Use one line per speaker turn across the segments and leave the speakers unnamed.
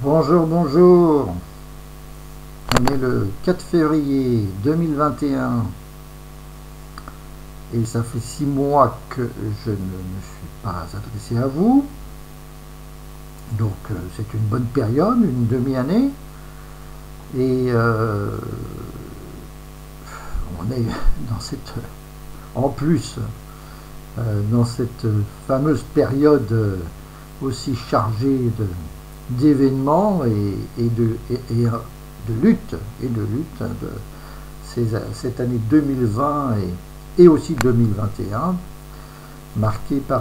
Bonjour, bonjour. On est le 4 février 2021 et ça fait 6 mois que je ne me suis pas adressé à vous. Donc c'est une bonne période, une demi-année. Et on est dans cette, en plus, dans cette fameuse période aussi chargée d'événements de lutte de cette année 2020 et aussi 2021 marquée par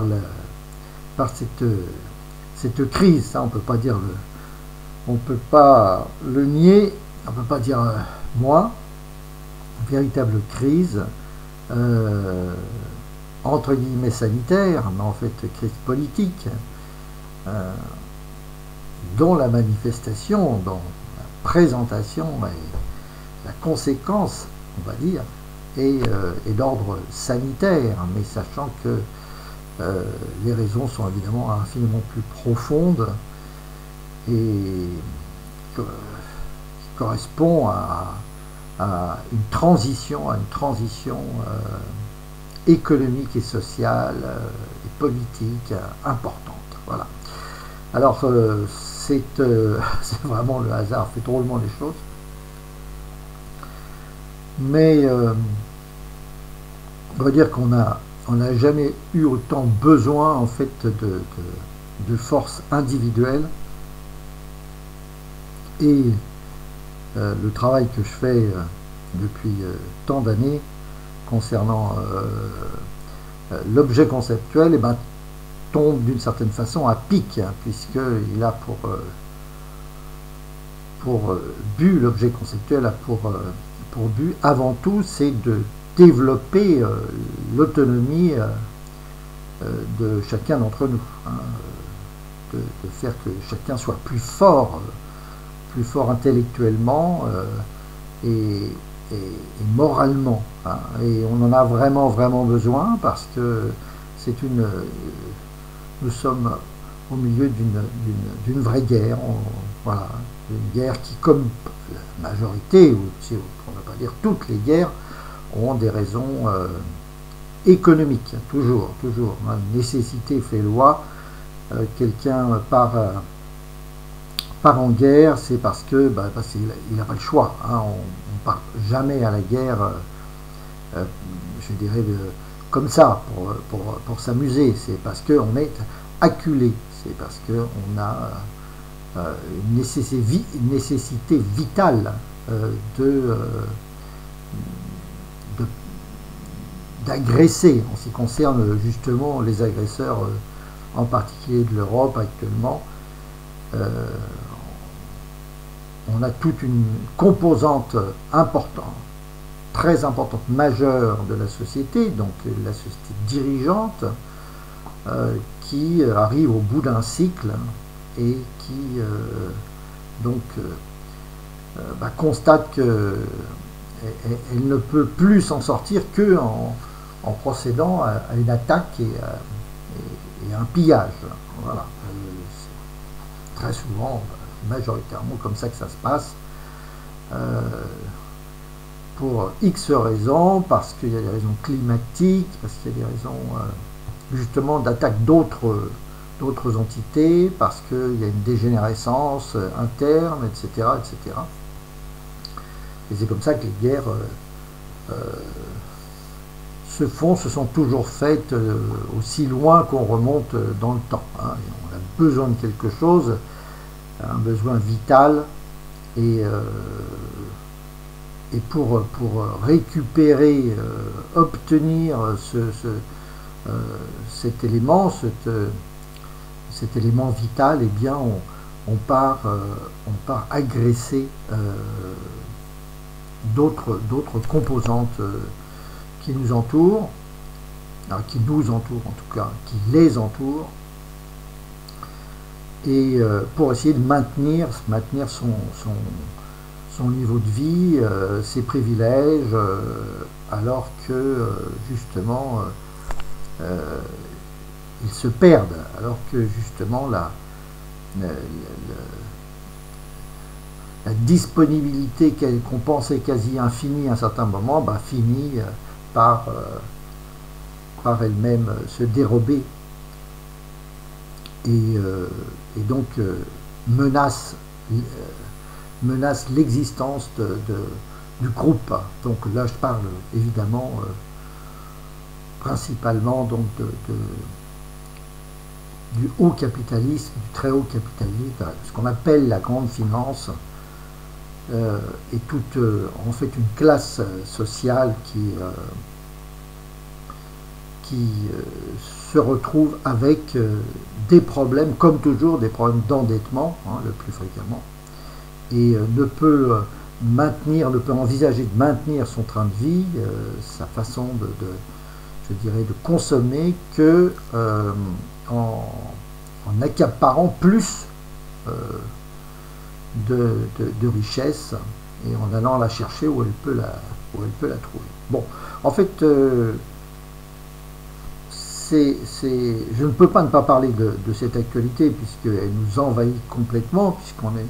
cette crise. Ça, on peut pas le nier, on peut pas dire moi, véritable crise entre guillemets sanitaire, mais en fait crise politique, dont la manifestation, dont la présentation et la conséquence, on va dire, est d'ordre sanitaire, mais sachant que les raisons sont évidemment infiniment plus profondes et qui correspond à une transition, économique et sociale et politique importante. Voilà. Alors c'est vraiment le hasard fait drôlement les choses, mais on va dire qu'on n'a jamais eu autant besoin en fait de force individuelle et le travail que je fais depuis tant d'années concernant l'objet conceptuel, tombe d'une certaine façon à pic, puisqu'il a pour but, l'objet conceptuel a pour but avant tout, c'est de développer l'autonomie de chacun d'entre nous, de faire que chacun soit plus fort intellectuellement et moralement, et on en a vraiment besoin parce que nous sommes au milieu d'une vraie guerre, voilà, une guerre qui, comme la majorité, ou on ne va pas dire toutes les guerres, ont des raisons économiques, toujours, nécessité fait loi. Quelqu'un part en guerre, c'est parce qu'il n'a pas le choix. On ne part jamais à la guerre, je dirais, comme ça, pour s'amuser. C'est parce qu'on est acculé, c'est parce qu'on a une nécessité vitale d'agresser, en ce qui concerne justement les agresseurs, en particulier de l'Europe actuellement. On a toute une composante importante, très importante, majeure de la société, donc la société dirigeante, qui arrive au bout d'un cycle et qui constate qu'elle ne peut plus s'en sortir que en procédant à une attaque et à un pillage. Voilà. Très souvent, majoritairement comme ça que ça se passe, pour X raisons, parce qu'il y a des raisons climatiques, parce qu'il y a des raisons justement d'attaque d'autres entités, parce qu'il y a une dégénérescence interne, etc. Et c'est comme ça que les guerres se sont toujours faites aussi loin qu'on remonte dans le temps. On a besoin de quelque chose, un besoin vital, et pour récupérer, obtenir cet élément vital, eh bien on part agresser d'autres composantes qui nous entourent, en tout cas, qui les entourent, et pour essayer de maintenir son niveau de vie, ses privilèges, alors que justement ils se perdent, alors que justement la disponibilité qu'on pensait quasi infinie à un certain moment, bah, finit par elle-même se dérober et donc menace l'existence du groupe. Donc là je parle évidemment principalement donc du haut capitalisme, du très haut capitalisme, ce qu'on appelle la grande finance, et toute en fait une classe sociale qui se retrouve avec des problèmes, comme toujours, des problèmes d'endettement, hein, le plus fréquemment, et ne peut envisager de maintenir son train de vie, sa façon je dirais, de consommer que en accaparant plus de richesse et en allant la chercher où elle peut la trouver. Bon, en fait, je ne peux pas ne pas parler de cette actualité puisqu'elle nous envahit complètement, puisqu'on est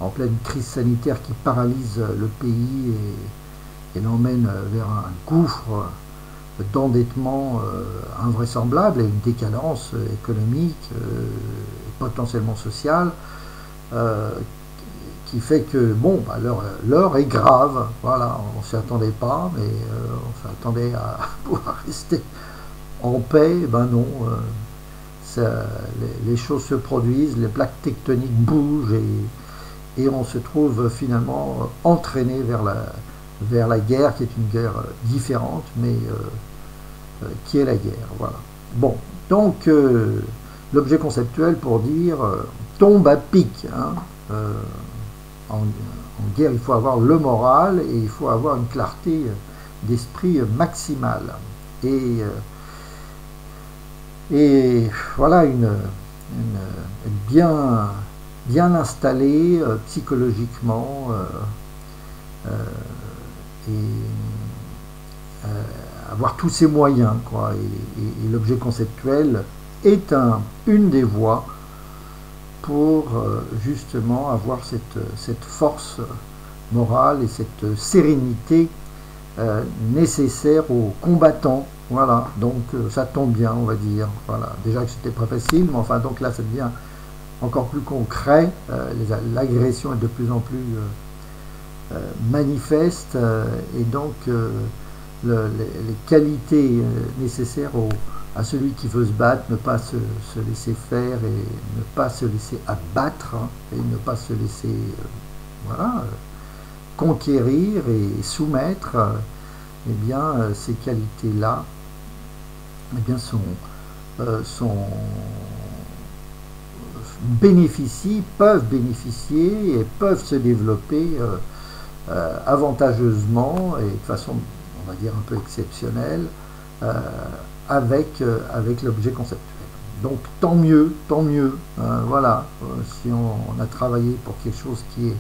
en pleine crise sanitaire qui paralyse le pays et l'emmène vers un gouffre d'endettement invraisemblable et une décadence économique et potentiellement sociale qui fait que bon, bah, l'heure est grave. Voilà, on s'y attendait pas, mais on s'attendait à pouvoir rester en paix. Ben non, les choses se produisent, les plaques tectoniques bougent et on se trouve finalement entraîné vers la guerre, qui est une guerre différente, mais qui est la guerre. Voilà. Bon, donc l'objet conceptuel pour dire tombe à pic. Hein, en guerre, il faut avoir le moral et il faut avoir une clarté d'esprit maximale. Et voilà, bien installé psychologiquement avoir tous ces moyens, quoi. Et l'objet conceptuel est une des voies pour justement avoir cette force morale et cette sérénité nécessaire aux combattants. Voilà, donc ça tombe bien, on va dire. Voilà, déjà que c'était pas facile, mais enfin donc là ça devient encore plus concret. L'agression est de plus en plus manifeste et donc les qualités nécessaires à celui qui veut se battre, ne pas se laisser faire et ne pas se laisser abattre, hein, et ne pas se laisser voilà, conquérir et soumettre, eh bien ces qualités-là eh bien, peuvent bénéficier et peuvent se développer avantageusement et de façon, on va dire, un peu exceptionnelle avec l'objet conceptuel. Donc tant mieux, voilà, si on a travaillé pour quelque chose qui est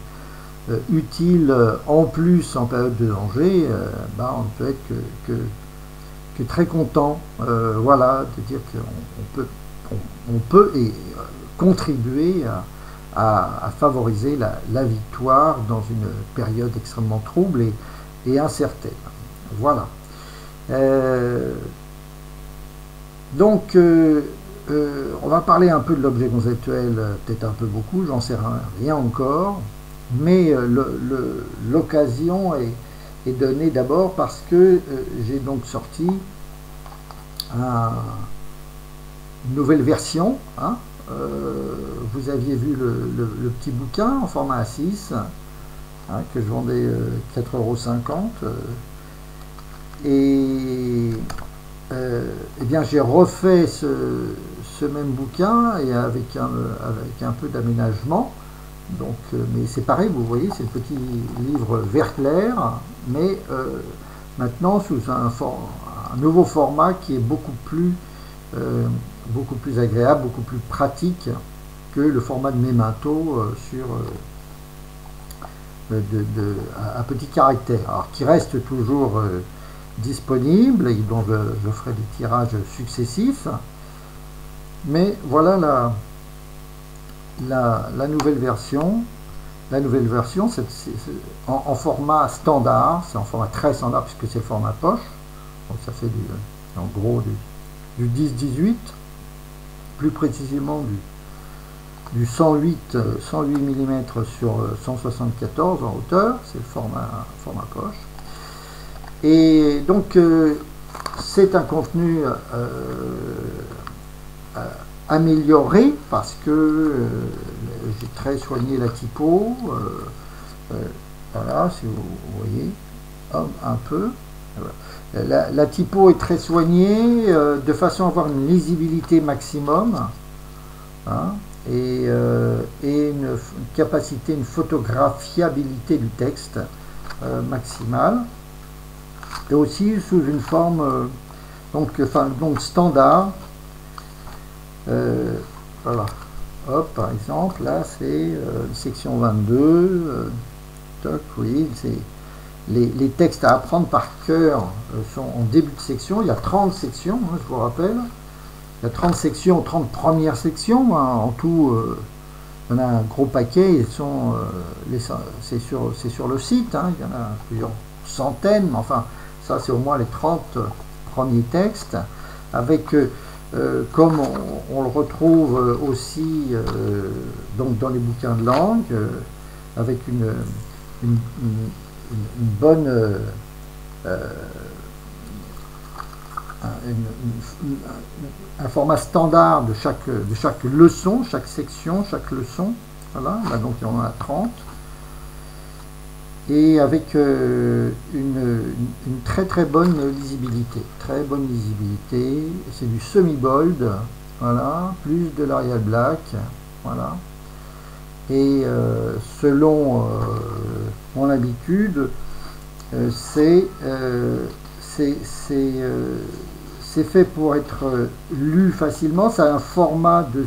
utile en plus en période de danger, bah, on ne peut être que très content, voilà, de dire qu'on peut contribuer à favoriser la victoire dans une période extrêmement trouble et incertaine. Voilà. Donc, on va parler un peu de l'objet conceptuel, peut-être un peu beaucoup, j'en sais rien encore, mais l'occasion est donnée d'abord parce que j'ai donc sorti une nouvelle version, hein. Vous aviez vu le petit bouquin en format A6 hein, que je vendais 4,50 €. Et eh bien j'ai refait ce même bouquin et avec un peu d'aménagement. Donc, mais c'est pareil, vous voyez, c'est le petit livre vert clair, mais maintenant sous un nouveau format qui est beaucoup plus agréable, beaucoup plus pratique que le format de Memento à petit caractère, alors qui reste toujours disponible et dont je ferai des tirages successifs, mais voilà la nouvelle version la nouvelle version, c'est en format standard, c'est en format très standard puisque c'est le format poche. Donc ça fait en gros du 10-18, plus précisément du 108 mm sur 174 en hauteur, c'est le format poche. Et donc c'est un contenu amélioré parce que j'ai très soigné la typo, voilà, si vous voyez un peu. La typo est très soignée de façon à avoir une lisibilité maximum, hein, et une capacité, une photographiabilité du texte maximale, et aussi sous une forme donc standard. Voilà, hop, par exemple, là c'est section 22, toc, oui, c'est les textes à apprendre par cœur sont en début de section. Il y a 30 sections, hein, je vous rappelle. Il y a 30 sections, 30 premières sections, hein, en tout. Il y en a un gros paquet, c'est sur le site, hein, il y en a plusieurs centaines, mais enfin, ça c'est au moins les 30 premiers textes, avec, comme on le retrouve aussi donc dans les bouquins de langue, avec une bonne un format standard de chaque leçon, chaque section, chaque leçon. Voilà, là donc il y en a 30. Et avec une très bonne lisibilité. Très bonne lisibilité. C'est du semi-bold, voilà, plus de l'Arial Black, voilà. Et selon mon habitude, c'est fait pour être lu facilement. Ça a un format de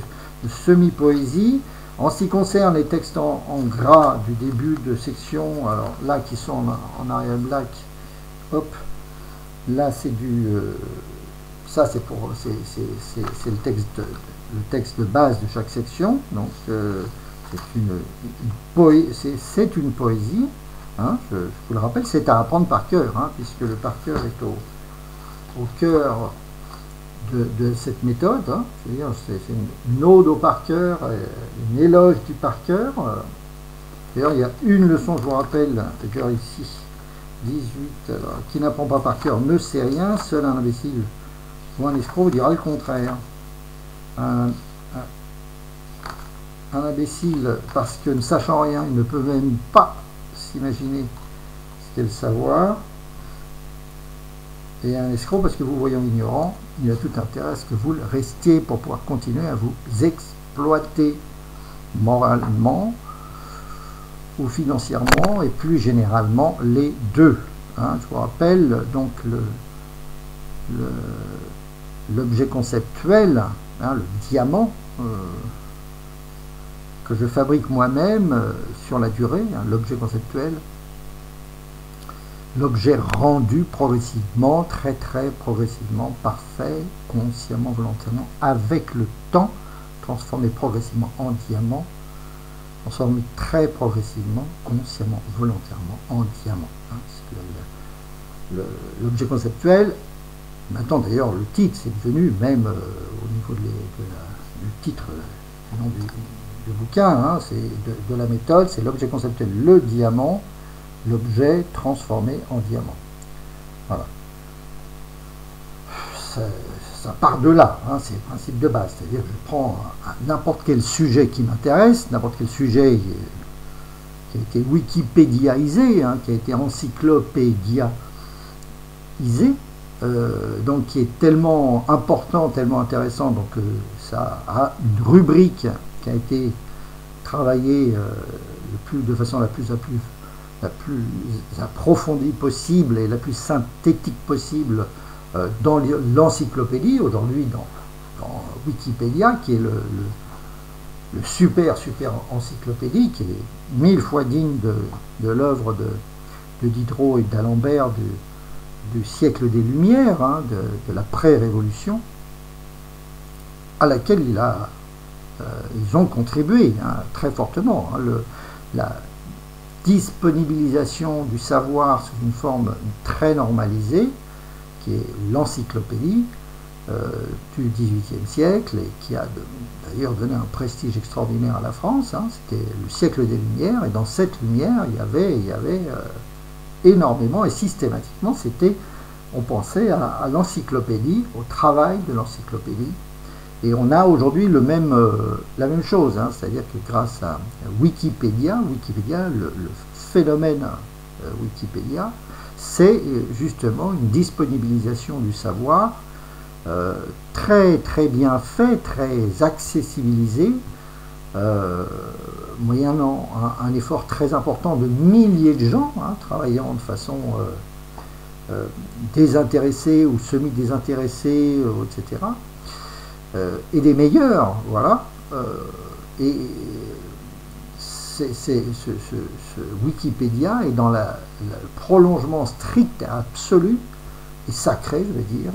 semi-poésie. En ce qui concerne les textes en gras du début de section, alors là qui sont en Arial Black, hop, là c'est du, ça c'est le texte de base de chaque section. Donc c'est une poésie, hein, je vous le rappelle, c'est à apprendre par cœur, hein, puisque le par cœur est au cœur de cette méthode, hein. C'est-à-dire c'est une ode au par cœur, une éloge du par cœur. D'ailleurs il y a une leçon, je vous rappelle, d'ailleurs ici 18, alors, qui n'apprend pas par cœur ne sait rien, seul un imbécile ou un escroc dira le contraire. Un imbécile, parce que ne sachant rien, il ne peut même pas s'imaginer ce qu'est le savoir. Et un escroc, parce que vous voyant ignorant, il a tout intérêt à ce que vous le restiez pour pouvoir continuer à vous exploiter moralement ou financièrement, et plus généralement les deux. Hein, je vous rappelle donc l'objet conceptuel, hein, le diamant, que je fabrique moi-même sur la durée, hein, l'objet conceptuel, l'objet rendu progressivement, très progressivement, parfait, consciemment, volontairement, avec le temps, transformé progressivement en diamant, transformé très progressivement, consciemment, volontairement, en diamant. Hein, l'objet conceptuel, maintenant d'ailleurs le titre, c'est devenu même au niveau du titre, du nom du bouquin, hein, c'est de la méthode, c'est l'objet conceptuel, le diamant, l'objet transformé en diamant. Voilà. Ça part de là, hein, c'est le principe de base. C'est-à-dire que je prends n'importe quel sujet qui m'intéresse, n'importe quel sujet qui a été wikipédiaisé, hein, qui a été encyclopédiaisé, donc qui est tellement important, tellement intéressant, donc ça a une rubrique qui a été travaillée de façon la plus approfondie possible et la plus synthétique possible dans l'encyclopédie, aujourd'hui dans Wikipédia, qui est le super encyclopédie, qui est 1000 fois digne de l'œuvre de Diderot et d'Alembert du siècle des Lumières, hein, de la pré-révolution, à laquelle ils ont contribué, hein, très fortement. Hein, disponibilisation du savoir sous une forme très normalisée, qui est l'encyclopédie du XVIIIe siècle, et qui a d'ailleurs donné un prestige extraordinaire à la France. Hein. C'était le siècle des Lumières, et dans cette lumière, il y avait énormément, et systématiquement, on pensait à l'encyclopédie, au travail de l'encyclopédie. Et on a aujourd'hui la même chose, hein, c'est-à-dire que grâce à Wikipédia, le phénomène Wikipédia, c'est justement une disponibilisation du savoir très très bien fait, très accessibilisé, moyennant un effort très important de milliers de gens, hein, travaillant de façon désintéressée ou semi-désintéressée, etc. Et des meilleurs, voilà. Et ce Wikipédia est dans le prolongement strict, absolu et sacré, je vais dire,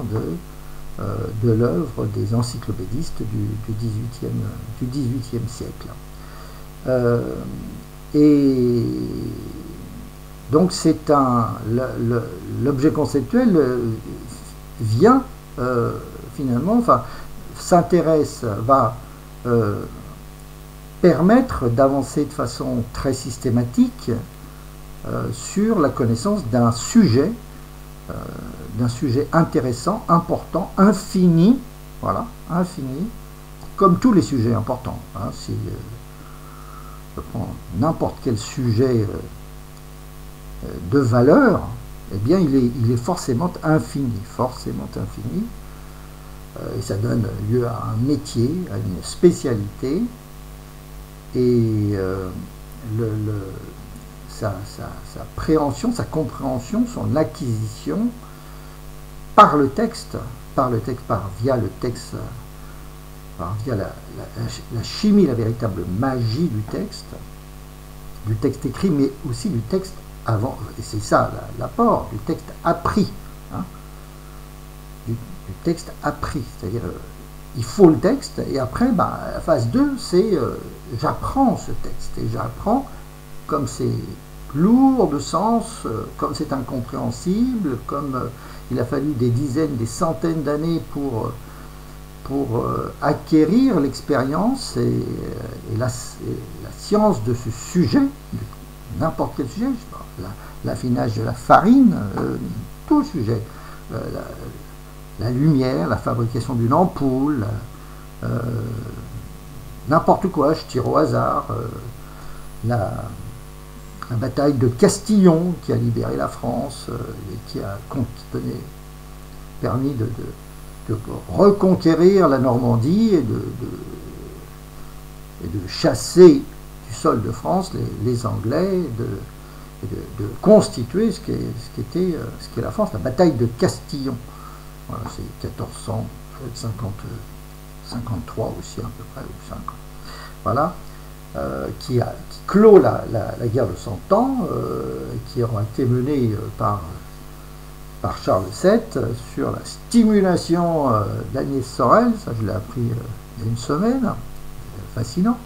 de l'œuvre des encyclopédistes du XVIIIe siècle. Et donc c'est l'objet conceptuel vient finalement, enfin, s'intéresse, va permettre d'avancer de façon très systématique sur la connaissance d'un sujet intéressant, important, infini, voilà, infini, comme tous les sujets importants. Hein, si je prends n'importe quel sujet de valeur, eh bien il est forcément infini, et ça donne lieu à un métier, à une spécialité, et sa préhension, sa compréhension, son acquisition par le texte, via le texte, via la chimie, la véritable magie du texte écrit, mais aussi du texte avant, et c'est ça l'apport, du texte appris, hein, du texte appris, c'est-à-dire il faut le texte, et après, la phase 2, c'est j'apprends ce texte, et j'apprends comme c'est lourd de sens, comme c'est incompréhensible, comme il a fallu des dizaines, des centaines d'années pour acquérir l'expérience et la science de ce sujet, n'importe quel sujet, l'affinage de la farine, tout sujet, la lumière, la fabrication d'une ampoule, n'importe quoi, je tire au hasard, la bataille de Castillon qui a libéré la France et qui a permis de reconquérir la Normandie et de chasser du sol de France les Anglais, de constituer ce qu'est la France, la bataille de Castillon. Voilà, c'est 1453 aussi à peu près, ou 50. Voilà, qui clôt la guerre de 100 ans, qui aura été menée par Charles VII sur la stimulation d'Agnès Sorel, ça je l'ai appris il y a une semaine, fascinant,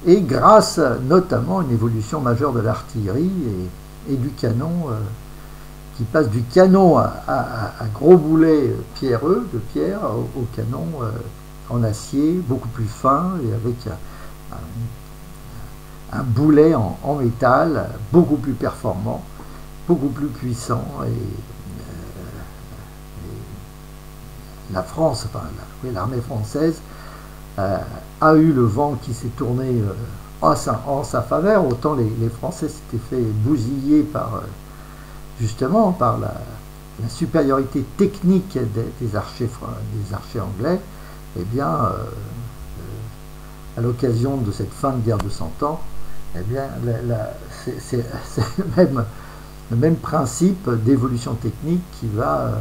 et grâce notamment à une évolution majeure de l'artillerie et du canon, qui passe du canon à gros boulet pierreux, de pierre, au canon en acier, beaucoup plus fin, et avec un boulet en métal, beaucoup plus performant, beaucoup plus puissant, et la France, enfin l'armée française a eu le vent qui s'est tourné en sa faveur. Autant les Français s'étaient fait bousiller justement par la supériorité technique des archers anglais. Eh bien, à l'occasion de cette fin de guerre de 100 ans, eh bien, c'est le même principe d'évolution technique qui va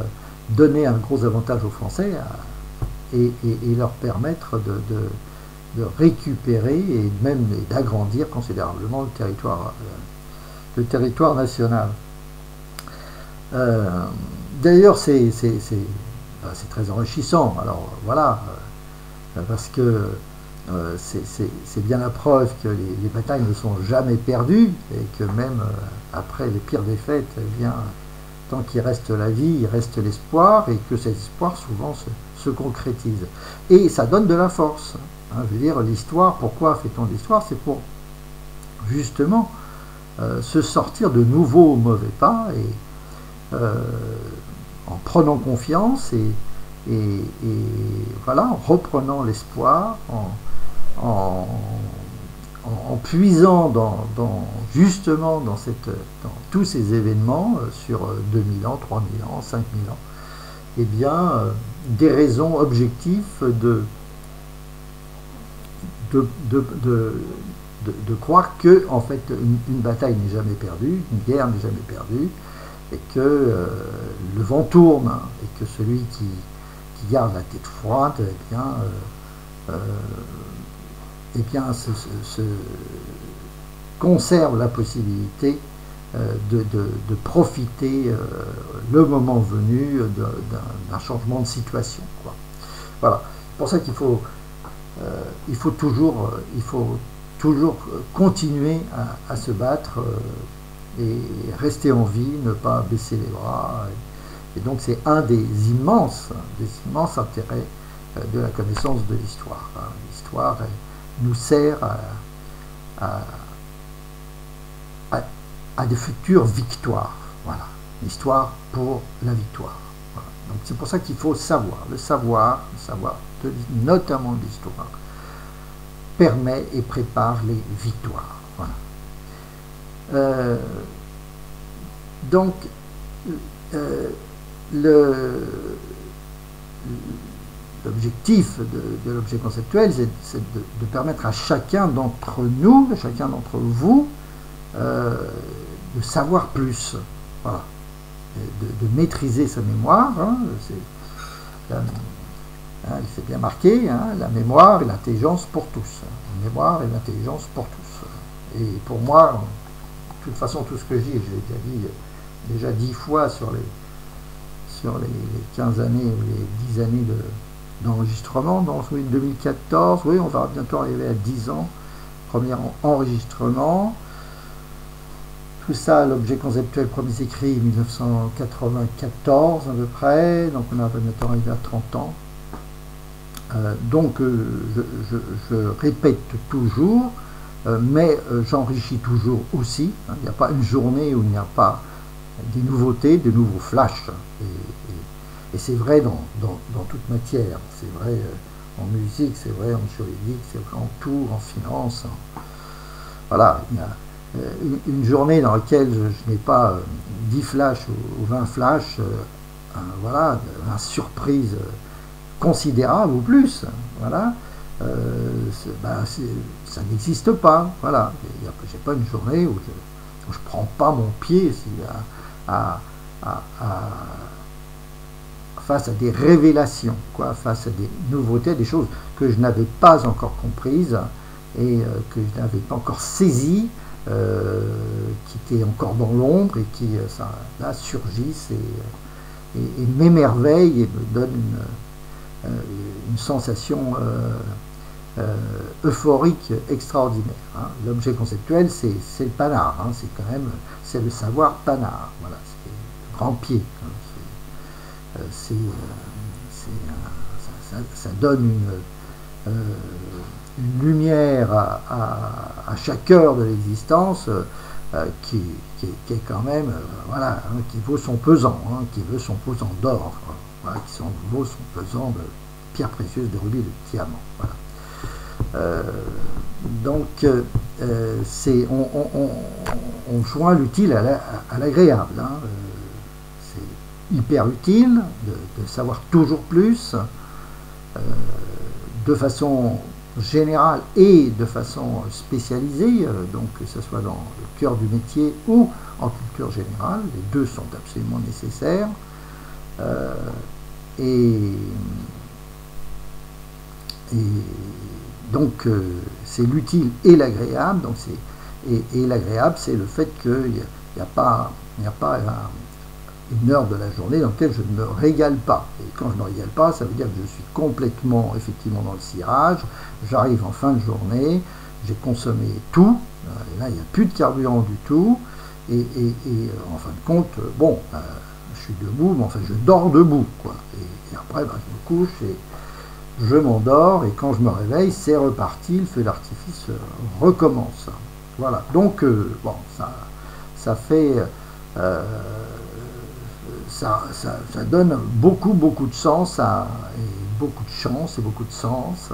donner un gros avantage aux Français et leur permettre de récupérer et même d'agrandir considérablement le territoire national. D'ailleurs, c'est très enrichissant. Alors voilà, parce que c'est bien la preuve que les batailles ne sont jamais perdues et que même après les pires défaites, eh bien, tant qu'il reste la vie, il reste l'espoir et que cet espoir souvent se concrétise. Et ça donne de la force. Hein, je veux dire, l'histoire, pourquoi fait-on de l'histoire? C'est pour justement se sortir de nouveaux mauvais pas et en prenant confiance et voilà, en reprenant l'espoir, en puisant justement dans tous ces événements sur 2000 ans, 3000 ans, 5000 ans, eh bien, des raisons objectives de croire que en fait une bataille n'est jamais perdue, une guerre n'est jamais perdue, et que le vent tourne, et que celui qui garde la tête froide, eh bien se conserve la possibilité de profiter le moment venu d'un changement de situation, quoi. Voilà, c'est pour ça qu'il faut toujours continuer à se battre et rester en vie, ne pas baisser les bras. Et donc c'est un des immenses intérêts de la connaissance de l'histoire. L'histoire nous sert à de futures victoires. Voilà, l'histoire pour la victoire. Voilà. Donc c'est pour ça qu'il faut savoir, notamment de l'histoire, permet et prépare les victoires. Voilà. Donc l'objectif de l'objet conceptuel, c'est de permettre à chacun d'entre nous, à chacun d'entre vous, de savoir plus, voilà, de maîtriser sa mémoire. Hein, il s'est bien marqué, hein, la mémoire et l'intelligence pour tous. La mémoire et l'intelligence pour tous. Et pour moi, de toute façon, tout ce que je dis, je l'ai déjà 10 fois sur les 15 années ou les 10 années d'enregistrement. Dans 2014, oui, on va bientôt arriver à 10 ans, premier enregistrement. Tout ça, l'objet conceptuel, premier écrit 1994 à peu près, donc on va bientôt arriver à 30 ans. Donc je répète toujours, mais j'enrichis toujours aussi. Hein, il n'y a pas une journée où il n'y a pas des nouveautés, de nouveaux flashs. Et c'est vrai dans toute matière. C'est vrai en musique, c'est vrai en juridique, c'est vrai en tout, en finance. Voilà, il y a une journée dans laquelle je n'ai pas 10 flashs ou 20 flashs, voilà, une surprise considérable ou plus, voilà, ça n'existe pas, voilà. J'ai pas une journée où je prends pas mon pied face à des révélations, quoi, face à des nouveautés, des choses que je n'avais pas encore comprises et que je n'avais pas encore saisies, qui étaient encore dans l'ombre et qui là surgissent et m'émerveillent et me donnent une sensation euphorique extraordinaire. Hein. L'objet conceptuel, c'est le panard, hein. C'est quand même, c'est le savoir panard. Voilà, c'est le grand pied. Hein. Ça donne une lumière à chaque heure de l'existence qui est quand même, voilà, hein, qui vaut son pesant, hein, qui veut son pesant d'or. Voilà, qui vaut son pesant de pierres précieuses, de rubis, de diamants. Voilà. Donc, on joint l'utile à l'agréable. Hein. C'est hyper utile de savoir toujours plus, de façon générale et de façon spécialisée, donc que ce soit dans le cœur du métier ou en culture générale. Les deux sont absolument nécessaires. Et donc c'est l'utile et l'agréable. Et l'agréable, c'est le fait qu'il n'y a pas une heure de la journée dans laquelle je ne me régale pas. Et quand je ne me régale pas, ça veut dire que je suis complètement, effectivement, dans le cirage. J'arrive en fin de journée, j'ai consommé tout, et là, il n'y a plus de carburant du tout, et en fin de compte, bon, je suis debout, mais enfin, je dors debout, quoi. Et après, ben, je me couche, et je m'endors, et quand je me réveille, c'est reparti, le feu d'artifice recommence. Voilà, donc, bon, ça fait... ça donne beaucoup de sens et beaucoup de chance et beaucoup de sens,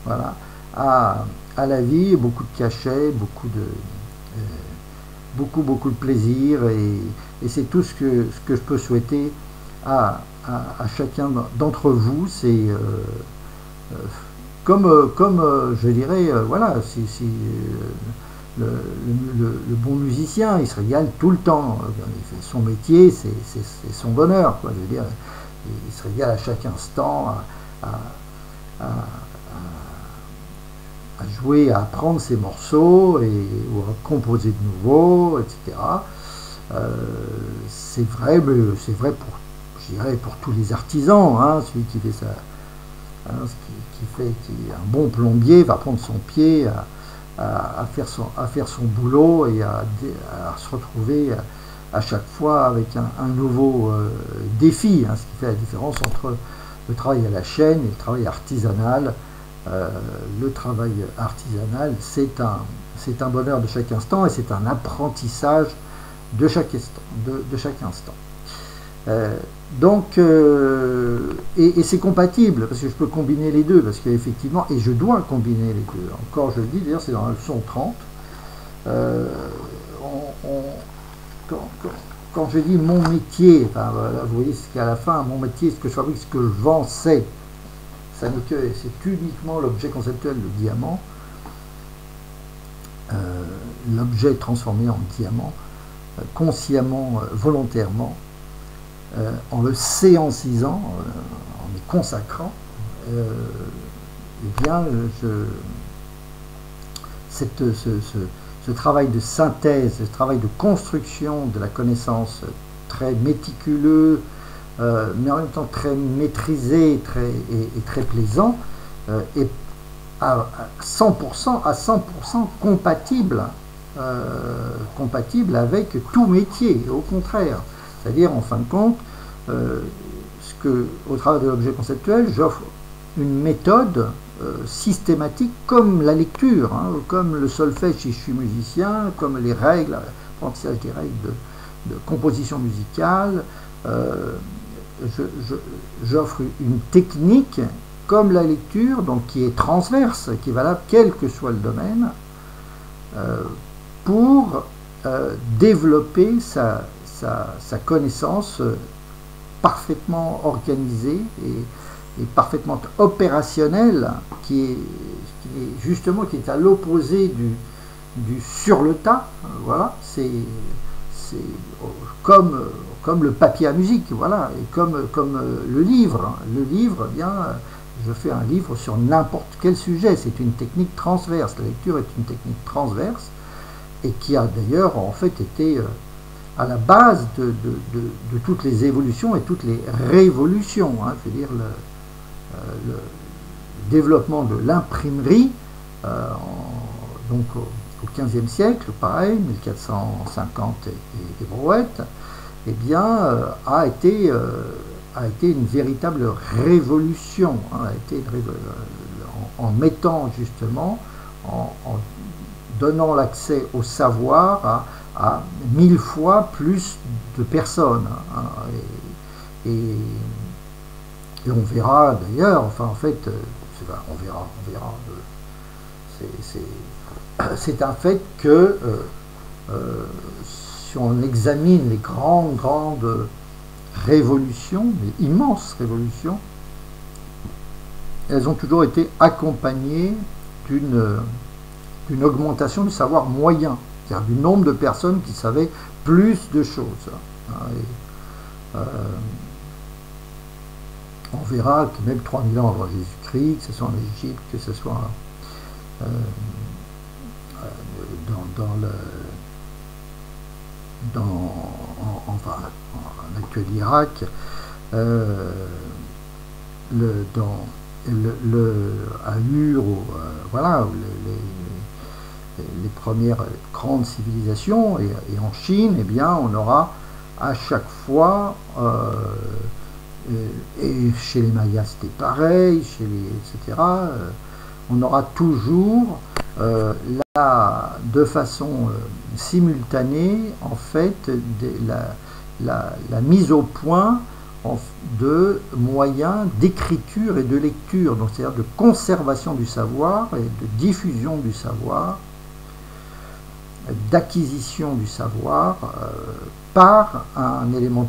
voilà, à la vie, beaucoup de cachet, beaucoup de plaisir, et c'est tout ce que je peux souhaiter à chacun d'entre vous. C'est comme je dirais, voilà, si le bon musicien, il se régale tout le temps. Il fait son métier, c'est son bonheur, quoi. Je veux dire, il se régale à chaque instant à jouer, à apprendre ses morceaux ou à composer de nouveaux, etc. C'est vrai, mais c'est vrai pour, je dirais, pour tous les artisans, hein, celui qui fait ça, hein, qui est un bon plombier va prendre son pied à faire son boulot et à se retrouver à chaque fois avec un nouveau défi, hein, ce qui fait la différence entre le travail à la chaîne et le travail artisanal. Le travail artisanal, c'est un bonheur de chaque instant, et c'est un apprentissage de chaque instant. Donc, et c'est compatible, parce que je peux combiner les deux, parce qu'effectivement, et je dois combiner les deux. Encore, je le dis, d'ailleurs, c'est dans la leçon 30. Quand je dis mon métier, enfin, voilà, vous voyez ce qu'à la fin, mon métier, ce que je fabrique, ce que je vends, c'est uniquement l'objet conceptuel, le diamant, l'objet transformé en diamant, consciemment, volontairement, en le séancisant, en me consacrant, eh bien, ce travail de synthèse, ce travail de construction de la connaissance très méticuleux, mais en même temps très maîtrisé et très plaisant, est à 100% compatible, compatible avec tout métier, au contraire. C'est-à-dire, en fin de compte, au travers de l'objet conceptuel, j'offre une méthode systématique, comme la lecture, hein, comme le solfège si je suis musicien, comme les règles, l'apprentissage des règles de composition musicale. J'offre une technique comme la lecture, donc qui est transverse, qui est valable quel que soit le domaine, pour développer sa connaissance parfaitement organisée et parfaitement opérationnelle, qui est à l'opposé du sur le tas. Voilà, c'est comme le papier à musique, voilà, et comme le livre. Le livre, eh bien, je fais un livre sur n'importe quel sujet, c'est une technique transverse. La lecture est une technique transverse, et qui a d'ailleurs en fait été à la base de toutes les évolutions et toutes les révolutions, hein. Je veux dire, le développement de l'imprimerie, donc au XVe siècle, pareil, 1450 et brouettes, eh bien, a été une véritable révolution, hein, en mettant justement, en donnant l'accès au savoir à 1000 fois plus de personnes, hein, et on verra d'ailleurs, enfin en fait, on verra, c'est un fait que si on examine les grandes révolutions, les immenses révolutions, elles ont toujours été accompagnées d'une augmentation du savoir moyen, c'est-à-dire du nombre de personnes qui savaient plus de choses. On verra que même 3000 ans avant Jésus-Christ, que ce soit en Égypte, que ce soit enfin en actuel Irak, à Ur, voilà, les premières grandes civilisations, et en Chine, eh bien, on aura à chaque fois, et chez les Mayas c'était pareil, etc., on aura toujours de façon simultanée, en fait, la mise au point de moyens d'écriture et de lecture, donc c'est-à-dire de conservation du savoir et de diffusion du savoir, d'acquisition du savoir par un élément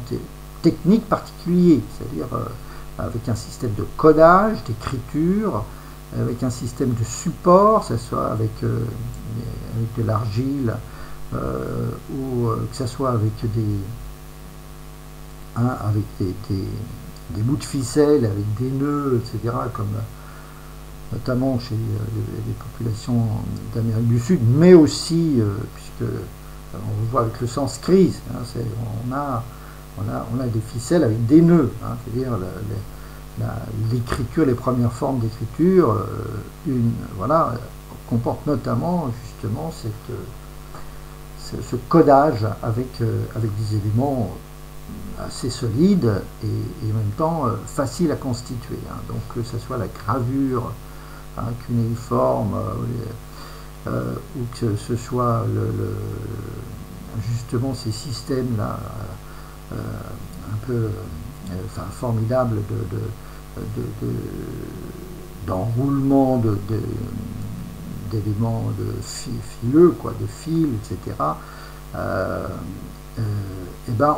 technique particulier, c'est-à-dire avec un système de codage, d'écriture, avec un système de support, que ce soit avec de l'argile, ou que ce soit avec des bouts de ficelle, avec des nœuds, etc., comme notamment chez les populations d'Amérique du Sud, mais aussi, puisque on le voit avec le sanskrit, hein, on a des ficelles avec des nœuds, hein, c'est-à-dire l'écriture, les premières formes d'écriture, voilà, comportent notamment justement ce codage avec des éléments assez solides et en même temps faciles à constituer, hein. Donc que ce soit la gravure, hein, cunéiforme, ou que ce soit justement ces systèmes là un peu formidables d'enroulement d'éléments fileux, quoi, de fils, etc. Et ben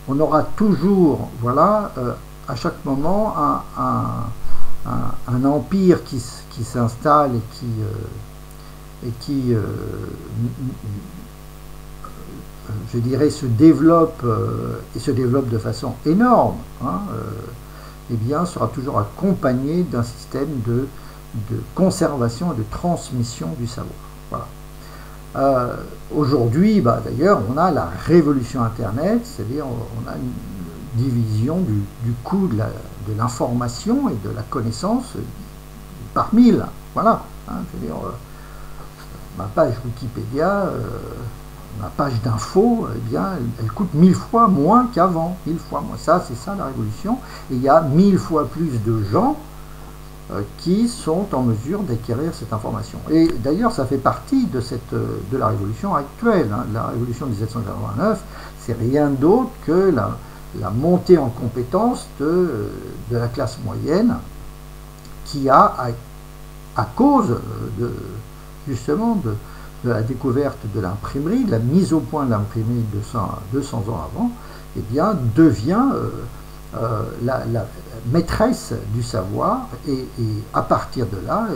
on aura toujours, voilà, à chaque moment un empire qui s'installe et qui je dirais se développe de façon énorme, hein, eh bien sera toujours accompagné d'un système de conservation et de transmission du savoir. Voilà. Aujourd'hui, d'ailleurs, on a la révolution Internet, c'est-à-dire on a une division du coût de l'information et de la connaissance par 1000. Voilà. Hein, je veux dire, ma page Wikipédia, ma page d'info, eh bien, elle coûte 1000 fois moins qu'avant. 1000 fois moins. Ça, c'est ça la révolution. Et il y a 1000 fois plus de gens qui sont en mesure d'acquérir cette information. Et d'ailleurs, ça fait partie de la révolution actuelle, hein. La révolution de 1789, c'est rien d'autre que la montée en compétence de la classe moyenne qui a, à cause justement de la découverte de l'imprimerie, de la mise au point de l'imprimerie 200 ans avant, eh bien, devient la maîtresse du savoir et à partir de là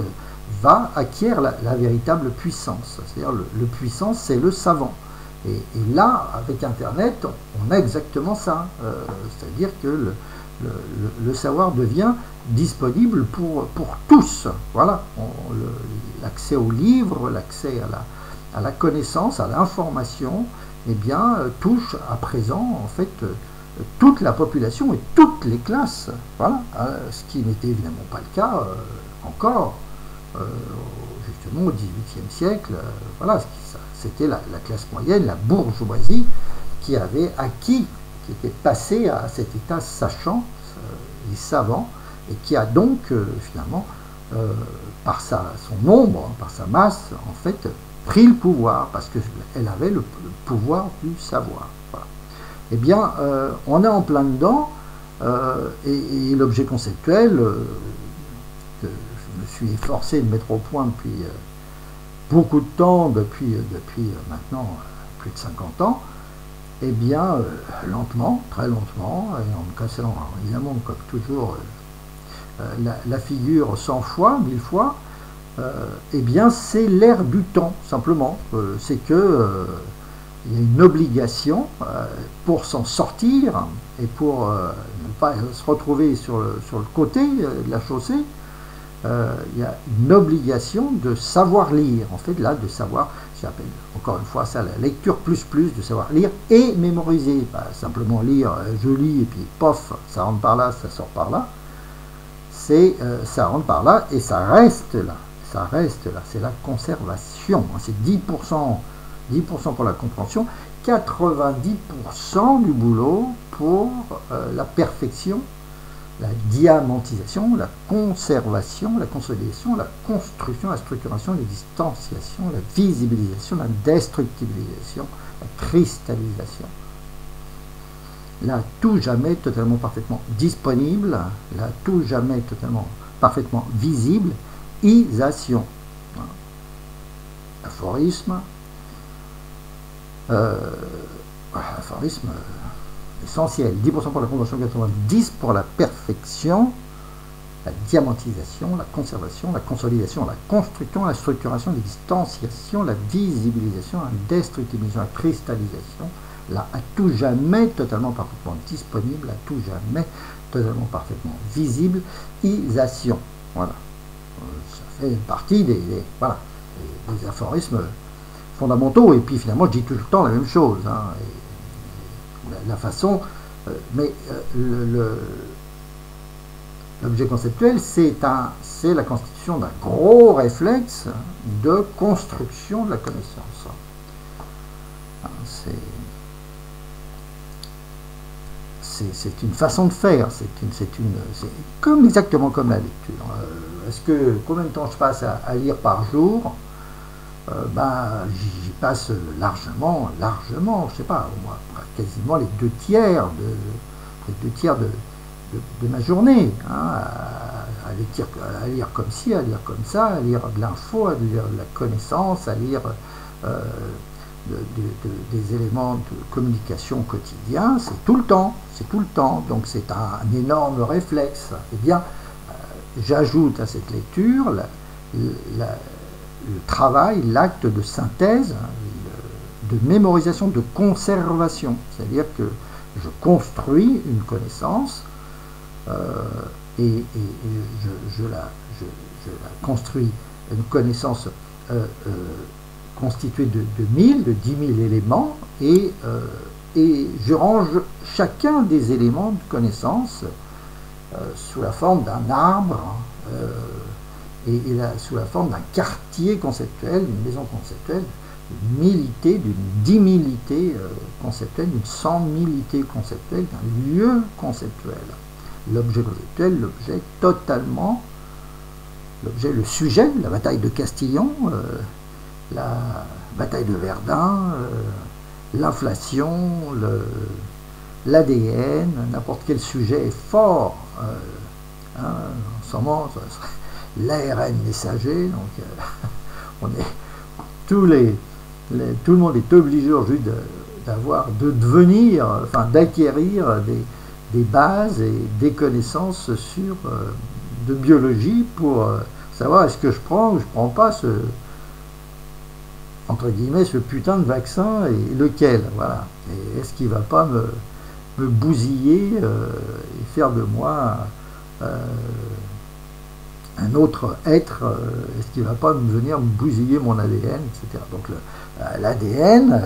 va acquérir la véritable puissance. C'est-à-dire le puissance, c'est le savant. Et là, avec Internet, on a exactement ça. C'est-à-dire que le savoir devient disponible pour tous. Voilà. L'accès aux livres, l'accès à la connaissance, à l'information, eh bien, touche à présent, en fait, toute la population et toutes les classes. Voilà. Ce qui n'était évidemment pas le cas encore, justement, au XVIIIe siècle. Voilà. C'était la classe moyenne, la bourgeoisie, qui avait acquis, qui était passée à cet état sachant et savant, et qui a donc, finalement, par son nombre, par sa masse, en fait, pris le pouvoir, parce qu'elle avait le pouvoir du savoir. Voilà. Eh bien, on est en plein dedans, et l'objet conceptuel, que je me suis efforcé de mettre au point depuis beaucoup de temps, depuis maintenant plus de 50 ans, eh bien, lentement, très lentement, et en me cassant évidemment, comme toujours, la figure 100 fois, 1000 fois, eh bien, c'est l'ère du temps, simplement. C'est que il y a une obligation pour s'en sortir et pour ne pas se retrouver sur le côté de la chaussée. Il y a une obligation de savoir lire, en fait, là, de savoir, j'appelle encore une fois ça la lecture plus, de savoir lire et mémoriser. Pas simplement lire, je lis et puis pof, ça rentre par là, ça sort par là. Ça rentre par là et ça reste là. Ça reste là. C'est la conservation. C'est 10% pour la compréhension, 90% du boulot pour la perfection, la diamantisation, la conservation, la consolidation, la construction, la structuration, la distanciation, la visibilisation, la destructibilisation, la cristallisation. Là, tout jamais totalement parfaitement disponible, là, tout jamais totalement parfaitement visible, isation. Aphorisme, aphorisme essentiel, 10% pour la compréhension, 90% pour la perfection, la diamantisation, la conservation, la consolidation, la construction, la structuration, la distanciation, la visibilisation, la destructibilisation, la cristallisation, là, à tout jamais totalement parfaitement disponible, à tout jamais totalement parfaitement visible, isation. Voilà. Ça fait partie des aphorismes fondamentaux, et puis finalement je dis tout le temps la même chose, hein, et la façon, mais l'objet conceptuel, c'est la constitution d'un gros réflexe de construction de la connaissance. C'est une façon de faire, c'est exactement comme la lecture. Est-ce que combien de temps je passe à lire par jour? J'y passe largement, je sais pas, au moins, quasiment les 2/3 de ma journée, hein, à lire comme ci, à lire comme ça, à lire de l'info, à lire de la connaissance, à lire des éléments de communication quotidien. C'est tout le temps, donc c'est un énorme réflexe. Eh bien, j'ajoute à cette lecture le travail, l'acte de synthèse, de mémorisation, de conservation. C'est-à-dire que je construis une connaissance et je la construis, une connaissance constituée de 10 000 éléments, et je range chacun des éléments de connaissance sous la forme d'un arbre, sous la forme d'un quartier conceptuel, d'une maison conceptuelle, d'une 10 000ité conceptuelle, d'une 100 000ité conceptuelle, d'un lieu conceptuel. L'objet conceptuel, le sujet, la bataille de Castillon, la bataille de Verdun, l'inflation, l'ADN, n'importe quel sujet est fort. En ce moment, l'ARN messager, donc tout le monde est obligé aujourd'hui d'acquérir des bases et des connaissances de biologie pour savoir est-ce que je prends ou je prends pas entre guillemets ce putain de vaccin, et lequel, voilà, et est-ce qu'il va pas me bousiller et faire de moi un autre être, est-ce qu'il ne va pas venir me bousiller mon ADN, etc. Donc l'ADN,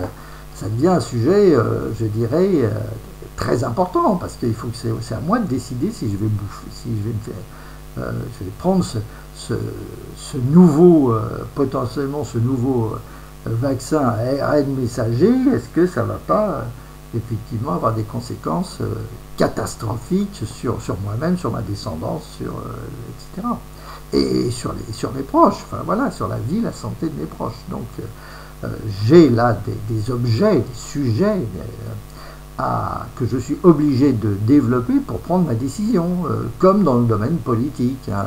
ça devient un sujet, je dirais, très important, parce qu'il faut que c'est à moi de décider si je vais bouffer, si je vais me faire, je vais prendre ce nouveau, potentiellement ce nouveau vaccin à ARN messager, est-ce que ça ne va pas effectivement avoir des conséquences catastrophiques sur moi-même, sur ma descendance, etc. Et sur mes proches, enfin voilà, sur la vie, la santé de mes proches. Donc j'ai là des objets, des sujets que je suis obligé de développer pour prendre ma décision, comme dans le domaine politique. Hein.